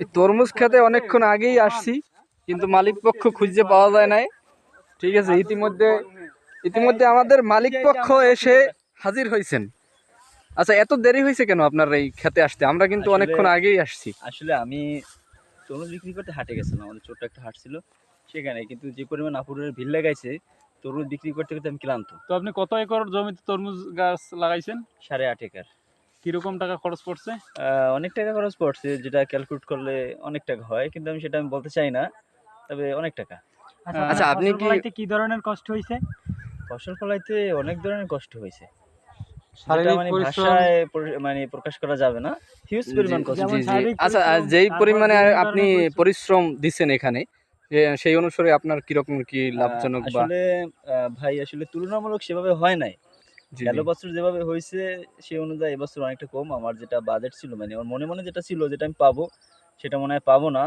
এই তরমুজ খেতে অনেকক্ষণ আগেই আসছি, কিন্তু মালিক পক্ষ খুঁজে পাওয়া যায় নাই। ঠিক আছে, ইতিমধ্যে আমাদের মালিক পক্ষ এসে হাজির হয়েছেন। আচ্ছা, এত দেরি হয়েছে কেন আপনার এই খেতে আসতে? আমরা কিন্তু অনেকক্ষণ আগেই আসছি। আসলে আমি তরমুজ বিক্রি করতে হাটে গেছিলাম, আমাদের ছোট্ট একটা হাট ছিল সেখানে, কিন্তু যে পরিমাণ আপুরের ভিড় লাগাইছে তরমুজ বিক্রি করতে করতে আমি ক্লান্ত। তো আপনি কত একর জমিতে তরমুজ গাছ লাগাইছেন? 8.5 একর। কিরকম টাকা খরচ পড়ছে? অনেক টাকা খরচ পড়ছে, যেটা ক্যালকুলেট করলে অনেক টাকা হয়, কিন্তু আমি সেটা বলতে চাই না, তবে অনেক টাকা। আচ্ছা, আপনি কি ধরনের কষ্ট হয়েছে? ফসল ফলাইতে অনেক ধরনের কষ্ট হয়েছে, যেটা শারীরিক মানে পরিশ্রম? ভাষায় মানে প্রকাশ করা যাবে না। হিউজ পরিমাণ কষ্ট। জি জি। আচ্ছা, যেই পরিমাণে আপনি পরিশ্রম দিচ্ছেন এখানে, সেই অনুসারে আপনার কিরকম কি লাভজনক বা? আসলে ভাই, আসলে তুলনামূলক সেভাবে হয় নাই। জি গেল জি বছর যেভাবে হয়েছে সেই অনুযায়ী এবছর অনেকটা কম। আমার যেটা বাজেট ছিল, মানে আমার মনে মনে যেটা ছিল যেটা আমি পাবো, সেটা মনে হয় পাবো না।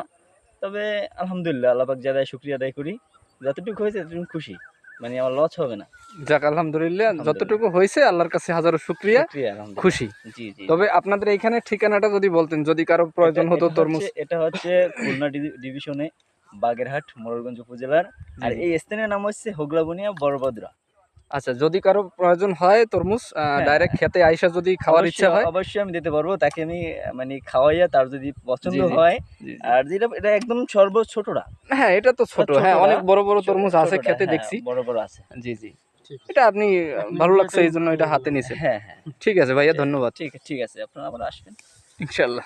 তবে আলহামদুলিল্লাহ, আল্লাহ পাক যা দেয় শুকরিয়া আদায় করি। যতটুকু হয়েছে ততটুকু খুশি, মানে আমার লস হবে না। যাক, আলহামদুলিল্লাহ, যতটুকু হয়েছে আল্লাহর কাছে হাজারো শুকরিয়া, শুকরিয়া, আলহামদুলিল্লাহ। খুশি। জি জি। তবে আপনাদের এইখানে ঠিকানাটা যদি বলতেন, যদি কারো প্রয়োজন হতো তরমুজ। এটা হচ্ছে খুলনা ডিভিশনে বাগেরহাট মোড়লগঞ্জ উপজেলার। আর এই স্থানের নাম হচ্ছে হোগলাবনিয়া বড়বদরা। আচ্ছা, যদি কারো প্রয়োজন হয় তরমুজ, হ্যাঁ, ডাইরেক্ট খেতে আইসা যদি খাওয়ার ইচ্ছা হয়, অবশ্যই আমি দিতে পারবো তাকে। আমি মানে খাওয়াইয়া, তার যদি পছন্দ জি জি হয়। জি জি। আর যেটা, এটা একদম ছোটটা। হ্যাঁ, এটা তো ছোট। হ্যাঁ, অনেক বড় বড় তরমুজ আছে, ছোটটা, খেতে হ্যাঁ, দেখছি। বড় বড় আছে। জি জি। এটা আপনি ভালো লাগছে এই জন্য এটা হাতে নিছেন। হ্যাঁ হ্যাঁ। ঠিক আছে ভাইয়া, ধন্যবাদ। ঠিক ঠিক আছে, আপনারা আবার আসবেন ইনশাল্লাহ।